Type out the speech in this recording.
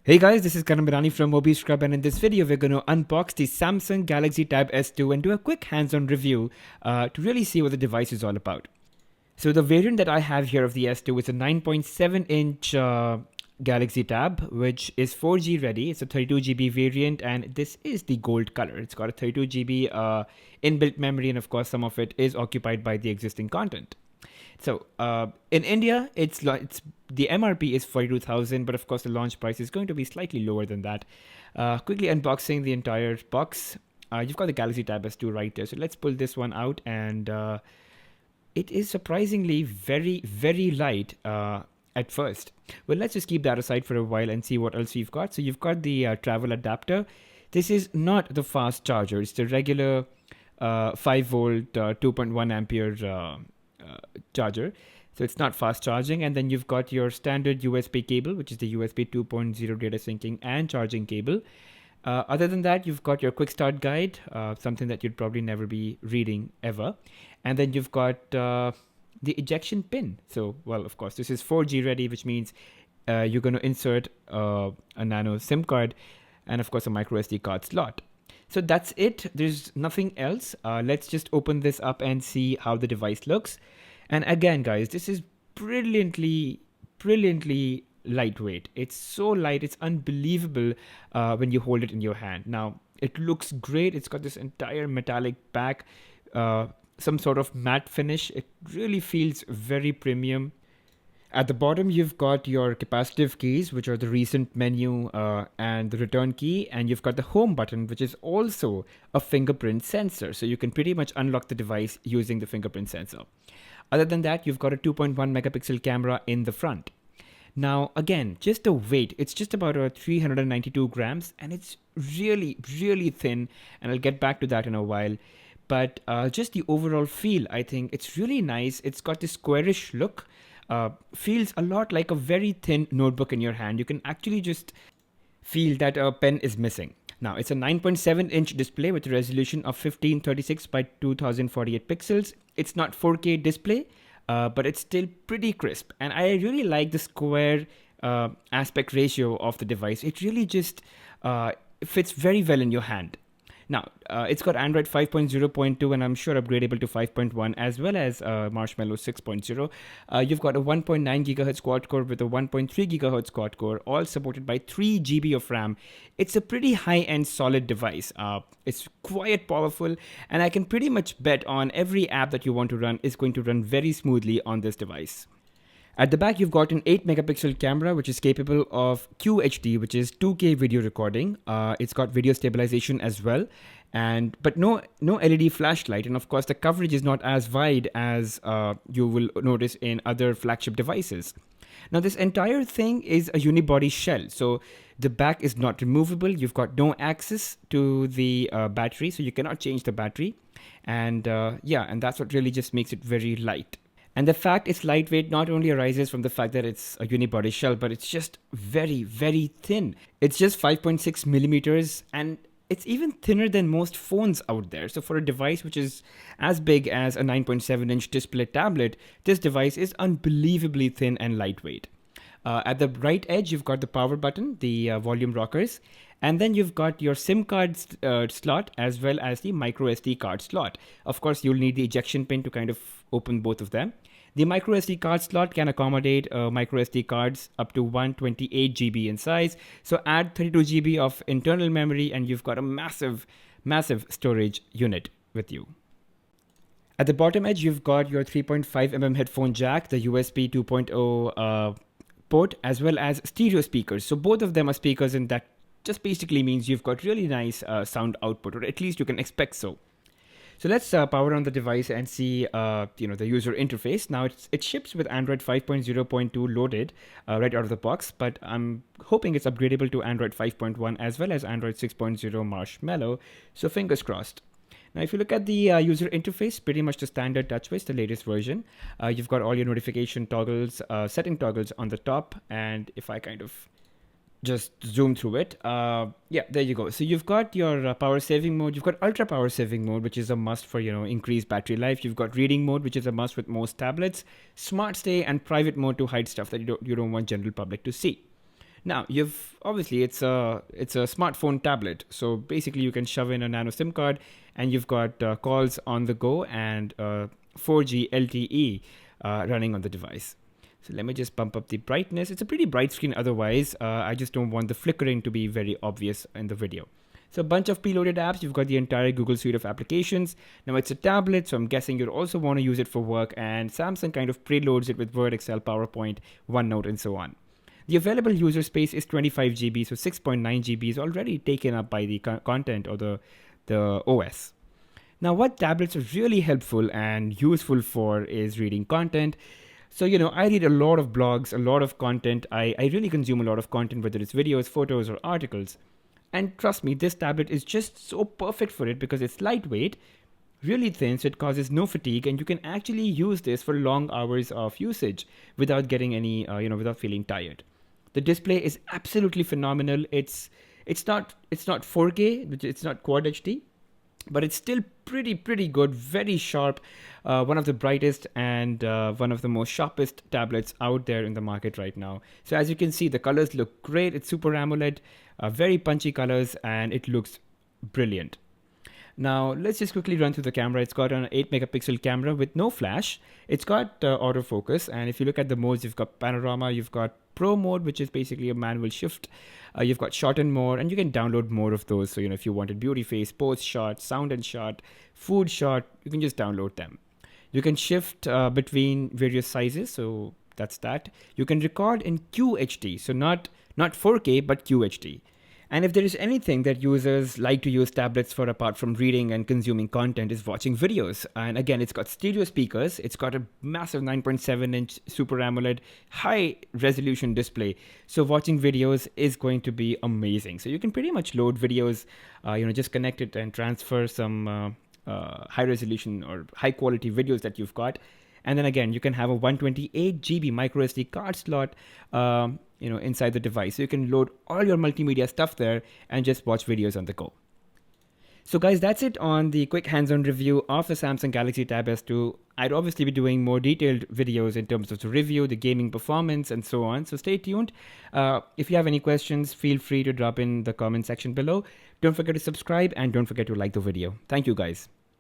Hey guys, this is Karan Birani from Mobi Scrub, and in this video we're going to unbox the Samsung Galaxy Tab S2 and do a quick hands-on review to really see what the device is all about. So the variant that I have here of the S2 is a 9.7-inch Galaxy Tab, which is 4G ready. It's a 32GB variant, and this is the gold color. It's got a 32GB inbuilt memory, and of course some of it is occupied by the existing content. So in India, it's the MRP is 42,000, but of course the launch price is going to be slightly lower than that. Quickly unboxing the entire box. You've got the Galaxy Tab S2 right there. So let's pull this one out, and it is surprisingly very, very light at first. Well, let's just keep that aside for a while and see what else we've got. So you've got the travel adapter. This is not the fast charger. It's the regular 5-volt 2.1 ampere charger, so it's not fast charging. And then you've got your standard USB cable, which is the USB 2.0 data syncing and charging cable. Other than that, you've got your quick start guide, something that you'd probably never be reading ever. And then you've got the ejection pin. So, well, of course, this is 4G ready, which means you're going to insert a nano SIM card and, of course, a microSD card slot. So that's it. There's nothing else. Let's just open this up and see how the device looks. And again, guys, this is brilliantly lightweight. It's so light. It's unbelievable when you hold it in your hand. Now, it looks great. It's got this entire metallic back, some sort of matte finish. It really feels very premium. At the bottom, you've got your capacitive keys, which are the recent menu and the return key. And you've got the home button, which is also a fingerprint sensor. So you can pretty much unlock the device using the fingerprint sensor. Other than that, you've got a 2.1 megapixel camera in the front. Now, again, just the weight, it's just about 392 grams, and it's really, really thin. And I'll get back to that in a while. But just the overall feel, I think it's really nice. It's got this squarish look. Feels a lot like a very thin notebook in your hand. You can actually just feel that a pen is missing. Now, it's a 9.7-inch display with a resolution of 1536 by 2048 pixels. It's not 4K display, but it's still pretty crisp. And I really like the square aspect ratio of the device. It really just fits very well in your hand. Now, it's got Android 5.0.2 and I'm sure upgradable to 5.1 as well as Marshmallow 6.0. You've got a 1.9 GHz quad core with a 1.3 GHz quad core, all supported by 3 GB of RAM. It's a pretty high-end solid device. It's quite powerful, and I can pretty much bet on every app that you want to run is going to run very smoothly on this device. At the back, you've got an 8 megapixel camera, which is capable of QHD, which is 2K video recording. It's got video stabilization as well, but no LED flashlight. And of course, the coverage is not as wide as you will notice in other flagship devices. Now, this entire thing is a unibody shell. So the back is not removable. You've got no access to the battery, so you cannot change the battery. And and that's what really just makes it very light. And the fact it's lightweight not only arises from the fact that it's a unibody shell, but it's just very, very thin. It's just 5.6 millimeters, and it's even thinner than most phones out there. So for a device which is as big as a 9.7-inch display tablet, this device is unbelievably thin and lightweight. At the right edge, you've got the power button, the volume rockers, and then you've got your SIM card slot as well as the microSD card slot. Of course, you'll need the ejection pin to kind of open both of them. The microSD card slot can accommodate microSD cards up to 128 GB in size. So add 32 GB of internal memory and you've got a massive, massive storage unit with you. At the bottom edge, you've got your 3.5mm headphone jack, the USB 2.0 port, as well as stereo speakers. So both of them are speakers, and that just basically means you've got really nice sound output, or at least you can expect so. So let's power on the device and see the user interface. Now it ships with Android 5.0.2 loaded right out of the box, but I'm hoping it's upgradable to Android 5.1 as well as Android 6.0 Marshmallow, so fingers crossed. Now if you look at the user interface, pretty much the standard TouchWiz, the latest version. You've got all your notification toggles, setting toggles on the top, and if I kind of just zoom through it, there you go. So you've got your power saving mode, you've got ultra power saving mode, which is a must for increased battery life. You've got reading mode, which is a must with most tablets, smart stay, and private mode to hide stuff that you don't want general public to see. Now, you've obviously it's a smartphone tablet, so basically you can shove in a nano SIM card, and you've got calls on the go and 4G LTE running on the device. So let me just bump up the brightness. It's a pretty bright screen otherwise. I just don't want the flickering to be very obvious in the video. So a bunch of preloaded apps. You've got the entire Google suite of applications. Now it's a tablet, so I'm guessing you'd also want to use it for work, and Samsung kind of preloads it with Word, Excel, PowerPoint, OneNote, and so on. The available user space is 25 GB, so 6.9 GB is already taken up by the content or the OS. Now, what tablets are really helpful and useful for is reading content. So, I read a lot of blogs, a lot of content. I really consume a lot of content, whether it's videos, photos, or articles. And trust me, this tablet is just so perfect for it because it's lightweight, really thin, so it causes no fatigue, and you can actually use this for long hours of usage without getting without feeling tired. The display is absolutely phenomenal. It's not 4K, it's not Quad HD, but it's still pretty good, very sharp, one of the brightest and one of the most sharpest tablets out there in the market right now. So as you can see, the colors look great. It's Super AMOLED, very punchy colors, and it looks brilliant. Now let's just quickly run through the camera. It's got an 8 megapixel camera with no flash. It's got autofocus, and if you look at the modes, you've got panorama, you've got Pro mode, which is basically a manual shift. You've got shot and more, and you can download more of those. So, if you wanted beauty face, pose shot, sound and shot, food shot, you can just download them. You can shift between various sizes. So that's that. You can record in QHD. So not 4K, but QHD. And if there is anything that users like to use tablets for apart from reading and consuming content is watching videos. And again, it's got stereo speakers. It's got a massive 9.7-inch Super AMOLED high resolution display. So watching videos is going to be amazing. So you can pretty much load videos, just connect it and transfer some high resolution or high quality videos that you've got. And then again, you can have a 128 GB microSD card slot, inside the device. So you can load all your multimedia stuff there and just watch videos on the go. So guys, that's it on the quick hands-on review of the Samsung Galaxy Tab S2. I'd obviously be doing more detailed videos in terms of the review, the gaming performance, and so on. So stay tuned. If you have any questions, feel free to drop in the comment section below. Don't forget to subscribe and don't forget to like the video. Thank you guys.